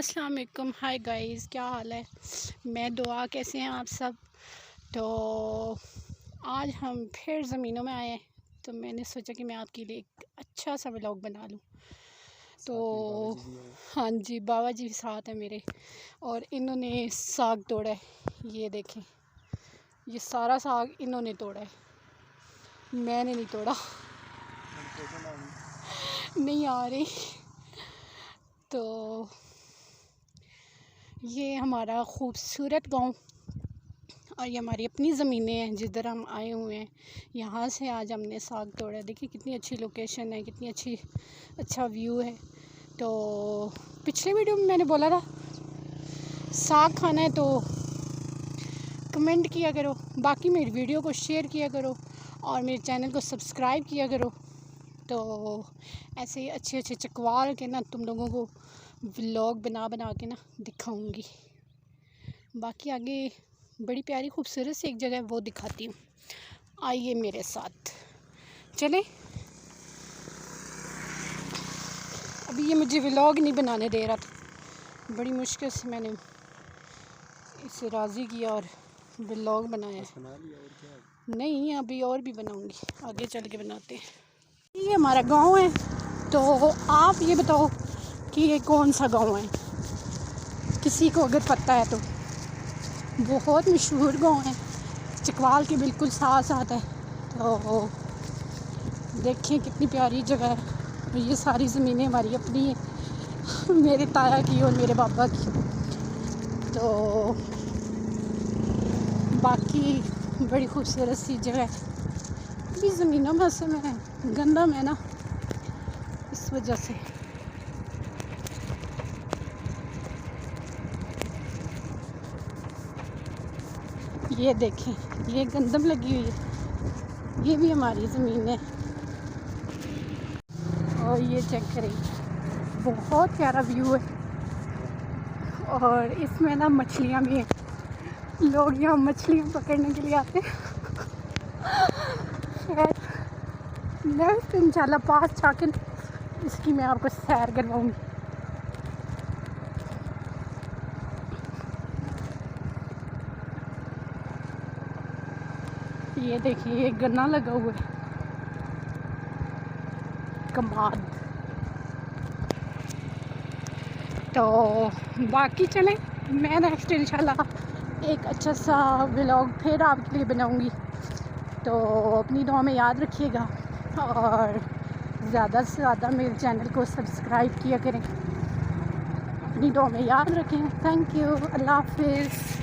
अस्सलाम वालेकुम। Hi guys, क्या हाल है? मैं दुआ, कैसे हैं आप सब? तो आज हम फिर ज़मीनों में आए हैं, तो मैंने सोचा कि मैं आपके लिए एक अच्छा सा व्लॉग बना लूँ। तो हाँ जी, बाबा जी साथ हैं मेरे, और इन्होंने साग तोड़ा है। ये देखें, ये सारा साग इन्होंने तोड़ा है, मैंने नहीं तोड़ा। नहीं आ रही। तो ये हमारा खूबसूरत गांव और ये हमारी अपनी ज़मीनें हैं जिधर हम आए हुए हैं। यहाँ से आज हमने साग तोड़ा। देखिए कितनी अच्छी लोकेशन है, कितनी अच्छा व्यू है। तो पिछले वीडियो में मैंने बोला था साग खाना है तो कमेंट किया करो, बाकी मेरी वीडियो को शेयर किया करो और मेरे चैनल को सब्सक्राइब किया करो। तो ऐसे ही अच्छे चकवाल के ना तुम लोगों को व्लॉग बना के ना दिखाऊंगी। बाकी आगे बड़ी प्यारी खूबसूरत सी एक जगह है, वो दिखाती हूँ। आइए मेरे साथ चलें। अभी ये मुझे व्लॉग नहीं बनाने दे रहा था, बड़ी मुश्किल से मैंने इसे राज़ी किया और व्लॉग बनाया। नहीं, अभी और भी बनाऊंगी, आगे चल के बनाते हैं। ये हमारा गांव है, तो आप ये बताओ कि ये कौन सा गांव है, किसी को अगर पता है तो। बहुत मशहूर गांव है, चकवाल के बिल्कुल साथ है। तो देखें कितनी प्यारी जगह है। ये सारी ज़मीनें हमारी अपनी है, मेरे ताया की और मेरे बाबा की। तो बाकी बड़ी खूबसूरत सी जगह है। अभी ज़मीनों में से में गंदम है ना, इस वजह से। ये देखें, ये गंदम लगी हुई है, ये भी हमारी ज़मीन है। और ये चेक करें, बहुत प्यारा व्यू है। और इसमें ना मछलियाँ भी हैं, लोग यहाँ मछलियाँ पकड़ने के लिए आते हैं। खैर नेक्स्ट इंशाल्लाह पास जाके इसकी मैं आपको सैर करवाऊँगी। ये देखिए, ये गन्ना लगा हुआ है, कमाद। तो बाकी चलें, मैं नेक्स्ट इंशाल्लाह एक अच्छा सा व्लॉग फिर आपके लिए बनाऊंगी। तो अपनी दुआ में याद रखिएगा और ज़्यादा से ज़्यादा मेरे चैनल को सब्सक्राइब किया करें। अपनी दुआ में याद रखें। थैंक यू, अल्लाह हाफिज़।